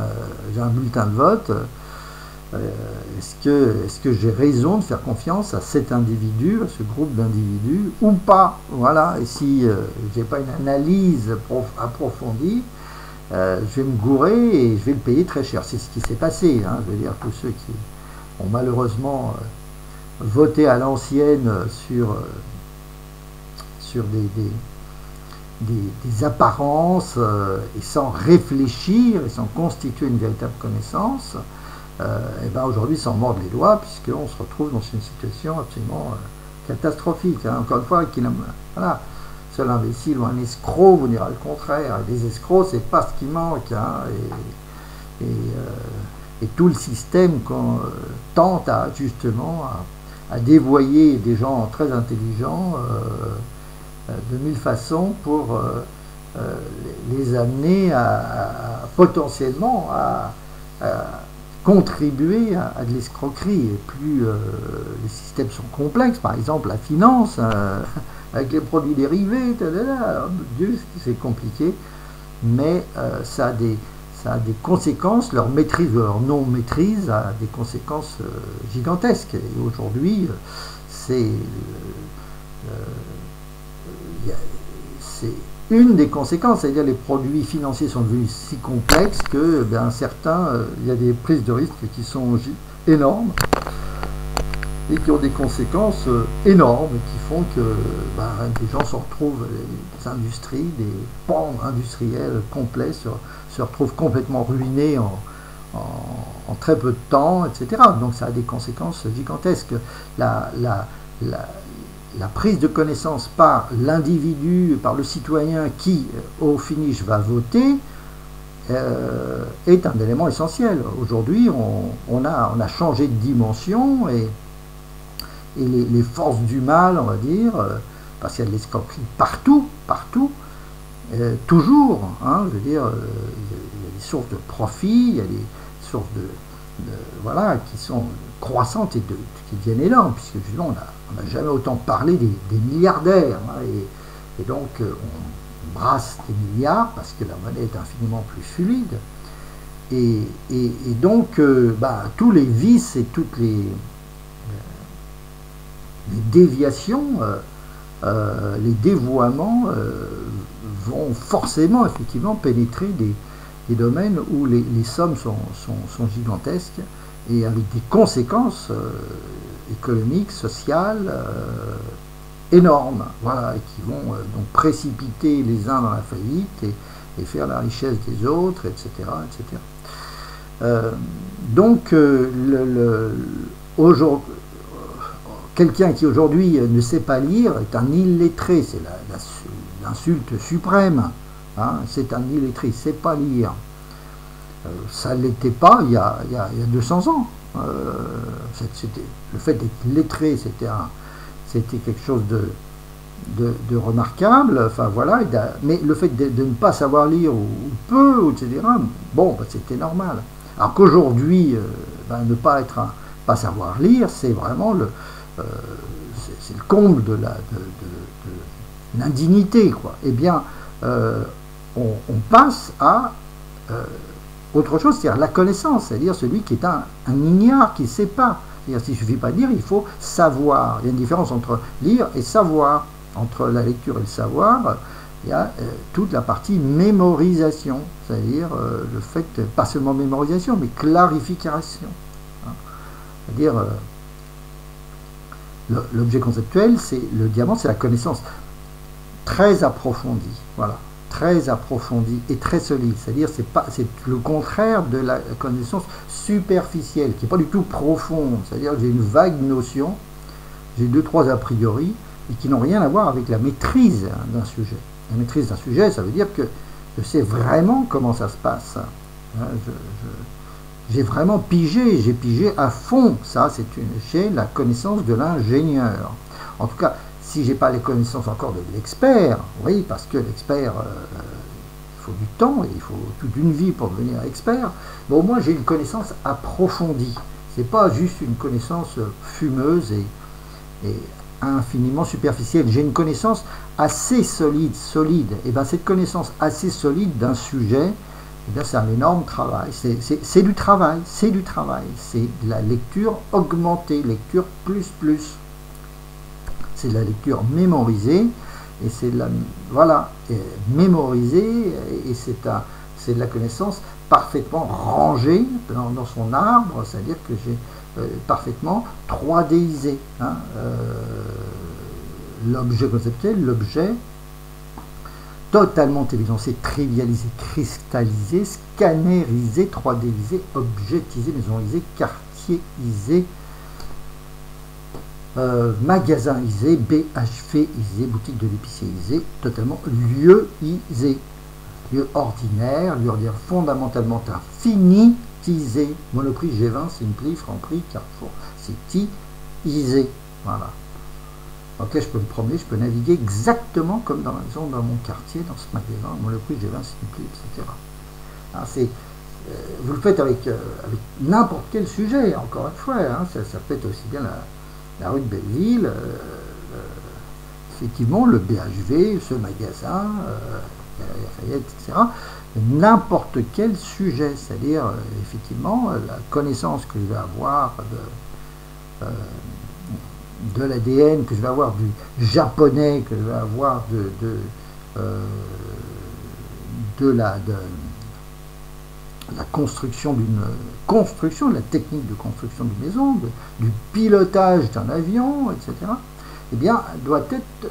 J'ai un bulletin de vote, est-ce que j'ai raison de faire confiance à cet individu, à ce groupe d'individus, ou pas? Voilà, et si je n'ai pas une analyse approfondie, je vais me gourer et je vais le payer très cher. C'est ce qui s'est passé, hein. Je veux dire, tous ceux qui ont malheureusement voté à l'ancienne sur des apparences et sans réfléchir et sans constituer une véritable connaissance, et ben aujourd'hui s'en mordent les doigts, puisqu'on se retrouve dans une situation absolument catastrophique. Hein. Encore une fois, voilà, seul imbécile ou un escroc vous dira le contraire. Et les escrocs, c'est pas ce qui manque. Hein. Et tout le système qu'on tente justement à dévoyer des gens très intelligents de mille façons pour les amener potentiellement à contribuer à de l'escroquerie. Et plus les systèmes sont complexes, par exemple la finance, avec les produits dérivés, Dieu, c'est compliqué, mais ça a des conséquences, leur maîtrise ou leur non-maîtrise a des conséquences gigantesques. Et aujourd'hui, c'est une des conséquences, c'est-à-dire les produits financiers sont devenus si complexes que il y a des prises de risques qui sont énormes et qui ont des conséquences énormes, qui font que des gens se retrouvent, des industries, des pans industriels complets se retrouvent complètement ruinés en très peu de temps, etc. Donc ça a des conséquences gigantesques. La prise de connaissance par l'individu, par le citoyen qui, au finish, va voter, est un élément essentiel. Aujourd'hui, on a changé de dimension et les forces du mal, on va dire, parce qu'il y a de l'escroquerie partout, toujours, hein, je veux dire, il y a des sources de profit, il y a des sources voilà, qui sont croissantes et qui deviennent énormes, puisque justement, on n'a jamais autant parlé des milliardaires, hein, et donc on brasse des milliards parce que la monnaie est infiniment plus fluide, et donc tous les vices et toutes les déviations, les dévoiements vont forcément effectivement pénétrer des domaines où les sommes sont gigantesques et avec des conséquences économiques, sociales énormes, voilà, et qui vont donc précipiter les uns dans la faillite et faire la richesse des autres, etc. Donc aujourd'hui, quelqu'un qui aujourd'hui ne sait pas lire est un illettré, c'est l'insulte suprême, hein, c'est un illettré, il ne sait pas lire. Ça ne l'était pas il y a 200 ans. Le fait d'être lettré, c'était quelque chose de remarquable, enfin voilà, mais le fait de ne pas savoir lire ou peu, etc., bon, c'était normal. Alors qu'aujourd'hui, ne pas savoir lire, c'est vraiment c'est le comble de l'indignité, quoi. Eh bien, on passe à autre chose, c'est-à-dire la connaissance, c'est-à-dire celui qui est un ignare, qui ne sait pas. C'est-à-dire qu'il ne suffit pas de lire, il faut savoir. Il y a une différence entre lire et savoir. Entre la lecture et le savoir, il y a toute la partie mémorisation, c'est-à-dire le fait, pas seulement mémorisation, mais clarification. Hein. C'est-à-dire, l'objet conceptuel, c'est le diamant, c'est la connaissance très approfondie, voilà, très approfondie et très solide. C'est-à-dire, c'est le contraire de la connaissance superficielle, qui n'est pas du tout profonde. C'est-à-dire, j'ai une vague notion, j'ai 2-3 a priori, et qui n'ont rien à voir avec la maîtrise d'un sujet. La maîtrise d'un sujet, ça veut dire que je sais vraiment comment ça se passe. J'ai vraiment pigé, j'ai pigé à fond. Ça, j'ai la connaissance de l'ingénieur. En tout cas, si j'ai pas les connaissances encore de l'expert, oui, parce que l'expert, il faut du temps, et il faut toute une vie pour devenir expert, mais au moins j'ai une connaissance approfondie. C'est pas juste une connaissance fumeuse et infiniment superficielle. J'ai une connaissance assez solide. Et bien cette connaissance assez solide d'un sujet, c'est un énorme travail. C'est du travail. C'est de la lecture augmentée, lecture plus. C'est de la lecture mémorisée, et c'est de la mémorisée, et c'est de la connaissance parfaitement rangée dans son arbre, c'est-à-dire que j'ai parfaitement 3Disé. Hein, l'objet conceptuel, l'objet totalement évidencé, trivialisé, cristallisé, scannérisé, 3Disé, objectisé, maisonnisé, quartierisé, magasinisé, BHVisé, boutique de l'épicier, totalement lieuisé, lieu ordinaire fondamentalement infinitisé, Monoprix, G20, Simpli, Franprix, Carrefour, Cityisé, voilà. Ok, je peux me promener, je peux naviguer exactement comme dans la maison, dans mon quartier, dans ce magasin, Monoprix, G20, Simpli, etc. Hein, vous le faites avec n'importe quel sujet, encore une fois, hein, ça peut être aussi bien la rue de Belleville, effectivement, le BHV, ce magasin, Lafayette, etc. N'importe quel sujet, c'est-à-dire, effectivement, la connaissance que je vais avoir de l'ADN, que je vais avoir du japonais, que je vais avoir de la construction de la technique de construction d'une maison, du pilotage d'un avion, etc., eh bien, doit être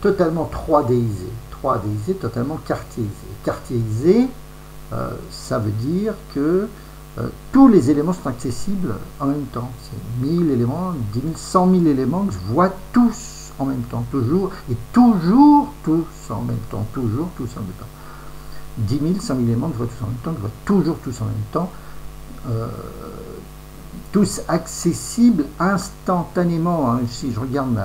totalement 3Disé, totalement quartierisé. Quartierisé, ça veut dire que tous les éléments sont accessibles en même temps. C'est 1000 éléments, 10 000, 100 000 éléments que je vois tous en même temps, toujours, et toujours tous en même temps, toujours tous en même temps. 10 000, 100 000 éléments que je vois tous en même temps, que je vois toujours tous en même temps, tous accessibles instantanément. Hein. Si je regarde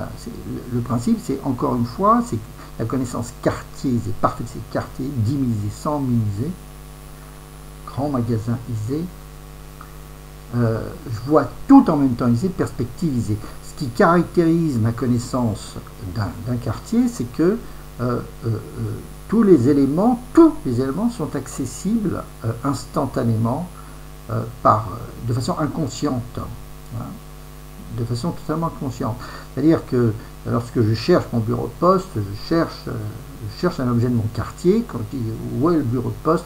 le principe, c'est encore une fois, c'est la connaissance quartierisée, partout c'est quartiers, 10 000isé, 100 000isé, grand magasinisé, je vois tout en même temps isé, perspectivisé. Ce qui caractérise ma connaissance d'un quartier, c'est que tous les éléments sont accessibles instantanément de façon inconsciente, hein, de façon totalement inconsciente. C'est-à-dire que lorsque je cherche mon bureau de poste, je cherche un objet de mon quartier, quand je dis où est le bureau de poste,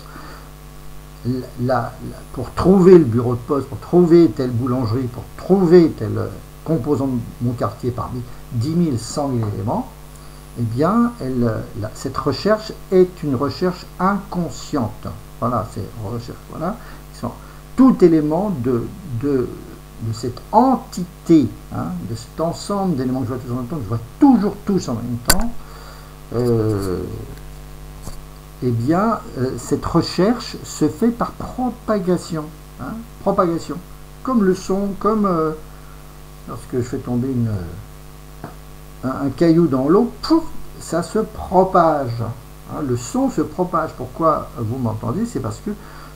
pour trouver le bureau de poste, pour trouver telle boulangerie, pour trouver tel composant de mon quartier parmi 10 000, 100 000 éléments, eh bien, cette recherche est une recherche inconsciente. Voilà, c'est recherche. Voilà, tout élément de cette entité, hein, de cet ensemble d'éléments que je vois tous en même temps, que je vois toujours tous en même temps. Eh bien, cette recherche se fait par propagation. Hein, propagation. Comme le son, comme lorsque je fais tomber un caillou dans l'eau, ça se propage. Hein, le son se propage. Pourquoi vous m'entendez? C'est parce que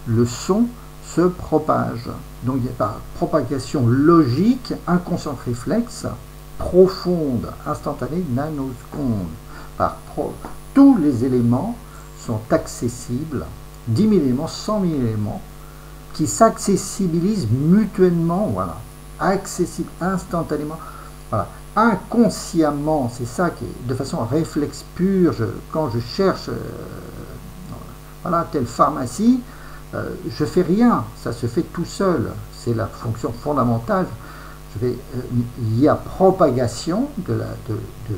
le son se propage. Donc il y a par propagation logique, inconsciente réflexe, profonde, instantanée, nanoseconde. Tous les éléments sont accessibles, 10 000 éléments, 100 000 éléments, qui s'accessibilisent mutuellement, voilà, accessibles instantanément, voilà, inconsciemment, c'est ça qui est de façon réflexe pure, quand je cherche, voilà, telle pharmacie, je fais rien, ça se fait tout seul, c'est la fonction fondamentale. Il y a propagation de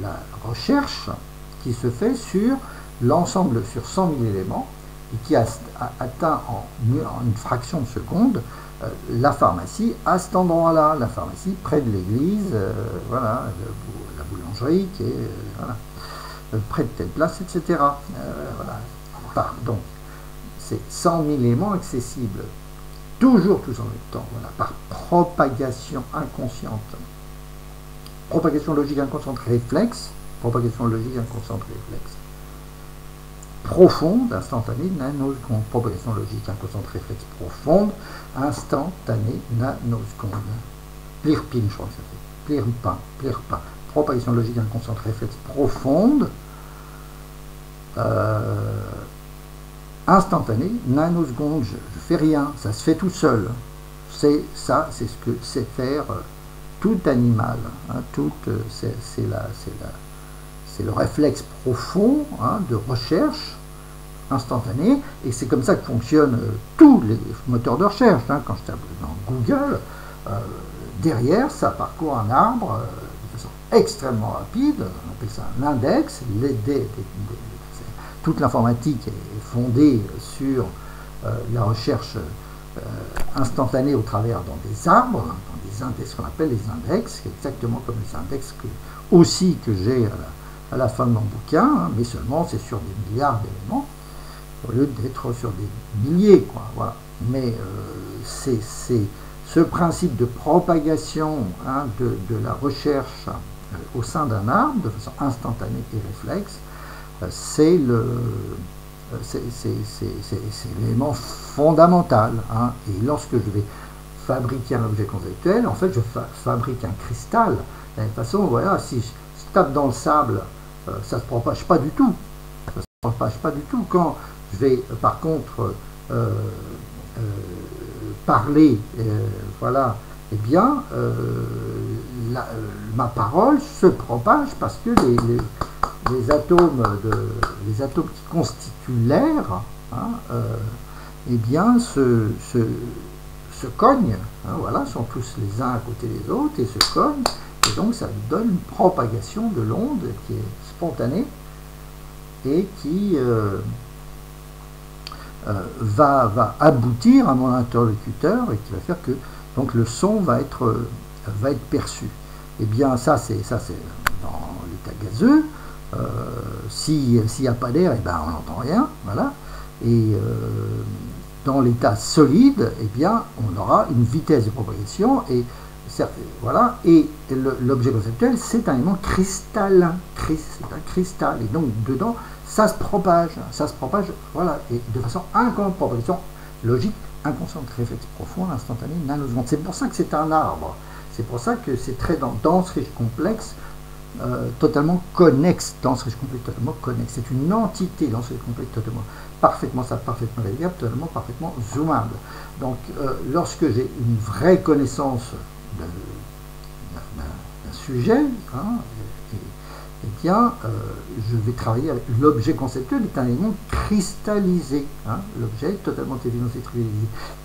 la recherche qui se fait sur l'ensemble, sur 100 000 éléments, et qui atteint en une fraction de seconde la pharmacie à cet endroit-là, la pharmacie près de l'église, voilà, la boulangerie qui est voilà, près de telle place, etc. Voilà. Pardon. C'est 100 000 éléments accessibles, toujours tous en même temps, voilà, par propagation inconsciente. Propagation logique inconsciente réflexe, propagation logique inconsciente réflexe. Profonde, instantanée, nanoseconde. Propagation logique inconsciente réflexe profonde, instantanée, nanoseconde. Plirpin, je crois que ça fait. Plirpin. Propagation logique inconsciente réflexe profonde, instantanée, nanoseconde, je fais rien, ça se fait tout seul. C'est ce que sait faire tout animal. Hein, c'est le réflexe profond, hein, de recherche instantanée, et c'est comme ça que fonctionnent tous les moteurs de recherche. Hein. Quand je tape dans Google, derrière, ça parcourt un arbre de façon extrêmement rapide, on appelle ça un index, toute l'informatique est fondée sur la recherche instantanée au travers dans des arbres, dans des index, ce qu'on appelle les index, exactement comme les index que j'ai à la fin de mon bouquin, hein, mais seulement c'est sur des milliards d'éléments, au lieu d'être sur des milliers, quoi, voilà. Mais c'est ce principe de propagation, hein, de la recherche au sein d'un arbre, de façon instantanée et réflexe, c'est l'élément fondamental, hein. Et lorsque je vais fabriquer un objet conceptuel, en fait, je fabrique un cristal. De la même façon, voilà, si je tape dans le sable, ça ne se propage pas du tout. Ça se propage pas du tout. Quand je vais, par contre, parler, voilà, eh bien, ma parole se propage parce que les atomes qui constituent l'air, hein, eh bien, se cognent, hein, voilà, sont tous les uns à côté des autres et se cognent, et donc ça donne une propagation de l'onde qui est spontanée et qui va aboutir à mon interlocuteur et qui va faire que donc le son va être perçu. Et bien ça c'est dans l'état gazeux. S'il n'y a pas d'air, eh ben, on n'entend rien, voilà. Et dans l'état solide, eh bien, on aura une vitesse de propagation et voilà. Et l'objet conceptuel, c'est un élément cristallin, c'est un cristal, et donc dedans, ça se propage, voilà, et de façon inconsciente, propagation logique, inconsciente, réflexe profond, instantané, nanoseconde. C'est pour ça que c'est un arbre. C'est pour ça que c'est très dense, riche, complexe. Totalement connexe, dense, riche, complexe, totalement connexe. C'est une entité dense, riche, complexe, totalement parfaitement navigable, totalement parfaitement zoomable. Donc, lorsque j'ai une vraie connaissance d'un sujet, hein, eh bien, je vais travailler avec l'objet conceptuel, est un élément cristallisé. Hein, l'objet totalement évidencé,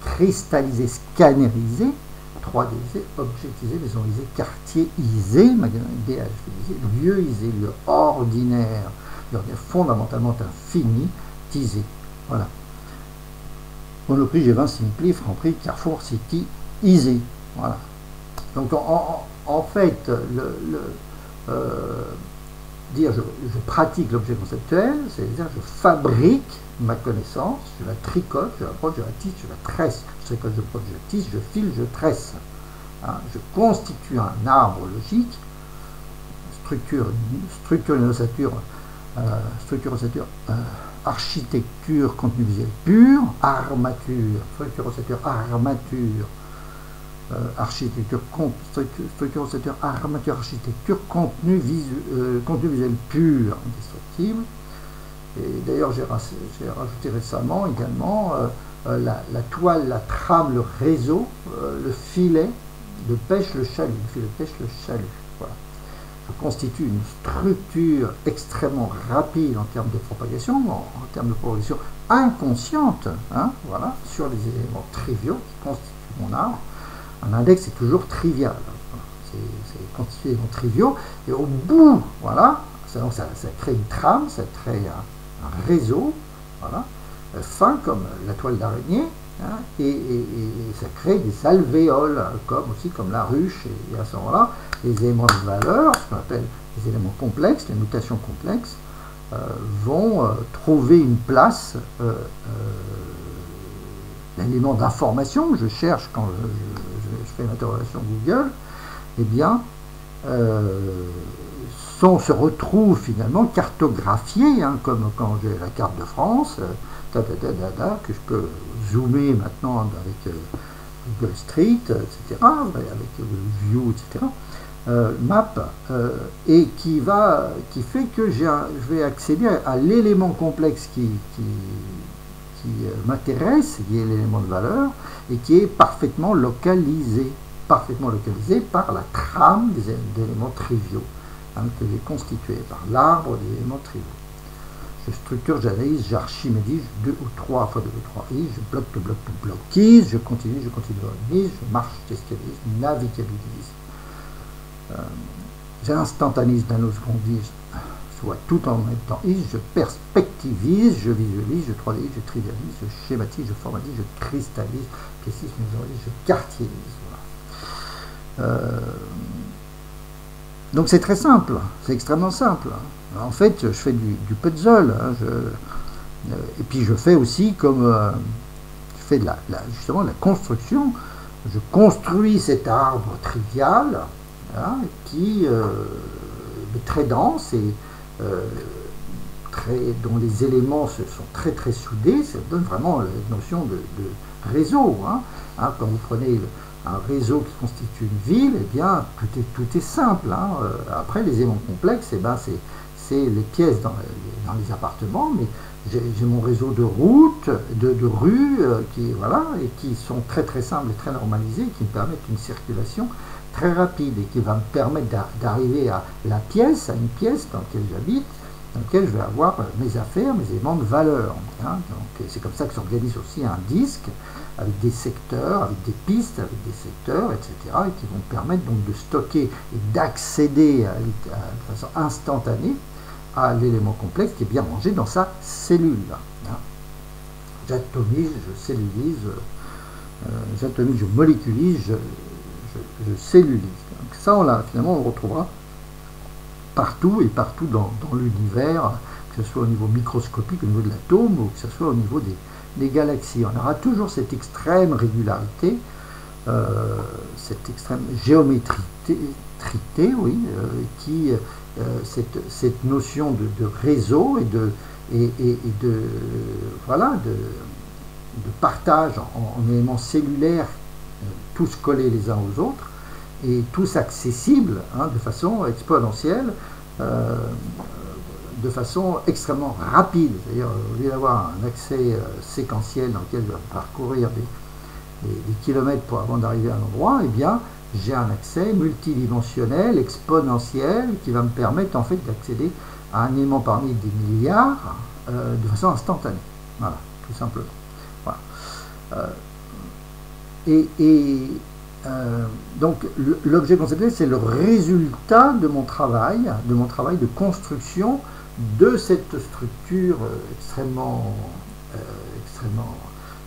cristallisé, scannerisé, 3Disé, objectisé, maisonnisé, quartierisé, DHisé, lieuisé, lieu ordinaire, fondamentalement infinitisé. Voilà. Monoprix, G20, Simpli, Franprix, Carrefour, City, isé. Voilà. Donc en fait, dire je pratique l'objet conceptuel, c'est-à-dire je fabrique ma connaissance, je la tricote, je la broche, je la tisse, je la tresse. Je tricote, je broche, je tisse, je file, je tresse. Hein, je constitue un arbre logique, structure ossature, architecture, contenu visuel pur, armature, structure ossature, armature, architecture, structure ossature, armature, architecture, contenu visuel pur, indestructible. Et d'ailleurs, j'ai rajouté récemment également la toile, la trame, le réseau, le filet de pêche, le chalut. Le filet de pêche, le chalut. Voilà. Je constitue une structure extrêmement rapide en termes de propagation, en termes de propagation inconsciente, hein, voilà, sur les éléments triviaux qui constituent mon arbre. Un index est toujours trivial. Voilà. C'est constitué d'éléments triviaux. Et au bout, voilà, ça crée une trame, ça crée un réseau, voilà, fin comme la toile d'araignée, hein, et ça crée des alvéoles, comme la ruche, et à ce moment-là, les éléments de valeur, ce qu'on appelle les éléments complexes, les notations complexes, vont trouver une place, l'élément d'information que je cherche quand je fais une interrogation Google, eh bien, se retrouve finalement cartographié, hein, comme quand j'ai la carte de France, que je peux zoomer maintenant avec Google Street, etc., avec View, etc., Map, et qui fait que je vais accéder à l'élément complexe qui m'intéresse, qui est l'élément de valeur, et qui est parfaitement localisé par la trame des éléments triviaux, hein, que j'ai constitué par l'arbre des éléments triviaux. Je structure, j'analyse, j'archimédise, 2 ou 3 fois 2 ou 3 is, je bloque, bloquise, je continue, organise, je marche, j'escalise, navigabilise, j'instantanise, nanosecondise, vois tout en même temps, je perspectivise, je visualise, je 3D, je trivialise, je schématise, je formalise, je cristallise, précise, je cartiélise. Voilà. Donc c'est très simple, c'est extrêmement simple. En fait, je fais du puzzle, hein, et puis je fais aussi comme je fais justement de la construction. Je construis cet arbre trivial, hein, qui est très dense et dont les éléments sont très très soudés. Ça donne vraiment la notion de réseau. Hein. Quand vous prenez un réseau qui constitue une ville, eh bien tout est simple. Hein. Après, les éléments complexes, eh ben, c'est les pièces dans les appartements, mais j'ai mon réseau de routes, de rues qui sont très très simples et très normalisées, qui me permettent une circulation très rapide et qui va me permettre d'arriver à une pièce dans laquelle j'habite, dans laquelle je vais avoir mes affaires, mes éléments de valeur. Hein. Donc c'est comme ça que s'organise aussi un disque, avec des secteurs, avec des pistes, avec des secteurs, etc., et qui vont permettre donc de stocker et d'accéder de façon instantanée à l'élément complexe qui est bien rangé dans sa cellule. Hein. J'atomise, je cellulise, j'atomise, je moléculise, je cellulise. Donc ça, finalement, on le retrouvera partout et partout dans l'univers, que ce soit au niveau microscopique, au niveau de l'atome, ou que ce soit au niveau des galaxies. On aura toujours cette extrême régularité, cette extrême géométrie, oui, cette notion de réseau et de partage en éléments cellulaires, tous collés les uns aux autres et tous accessibles, hein, de façon exponentielle, de façon extrêmement rapide. C'est-à-dire, au lieu d'avoir un accès séquentiel dans lequel je vais parcourir des kilomètres avant d'arriver à un endroit, eh bien, j'ai un accès multidimensionnel, exponentiel, qui va me permettre en fait d'accéder à un élément parmi des milliards de façon instantanée. Voilà, tout simplement. Voilà. Donc l'objet conceptuel, c'est le résultat de mon travail de construction de cette structure extrêmement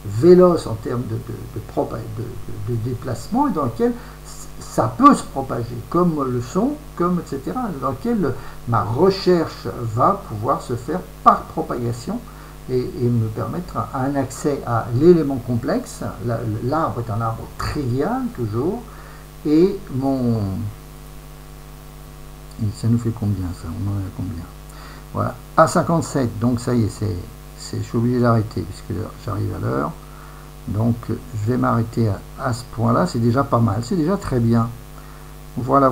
véloce en termes de déplacement, et dans laquelle ça peut se propager, comme le son, etc., dans lequel ma recherche va pouvoir se faire par propagation et me permettre un accès à l'élément complexe. L'arbre est un arbre trivial, toujours, et ça nous fait combien, ça? On en est à combien? Voilà, à 57, donc ça y est, je suis obligé d'arrêter, puisque j'arrive à l'heure. Donc je vais m'arrêter à ce point là, c'est déjà pas mal, c'est déjà très bien. Voilà,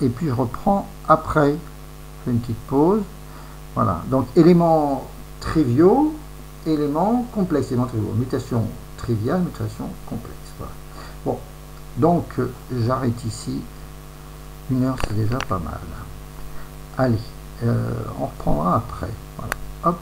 et puis je reprends après, je fais une petite pause. Voilà, donc éléments triviaux, éléments complexes, mutation triviale, mutation complexe. Voilà. Bon, donc j'arrête ici, 1 heure c'est déjà pas mal. Allez, on reprendra après. Voilà, hop.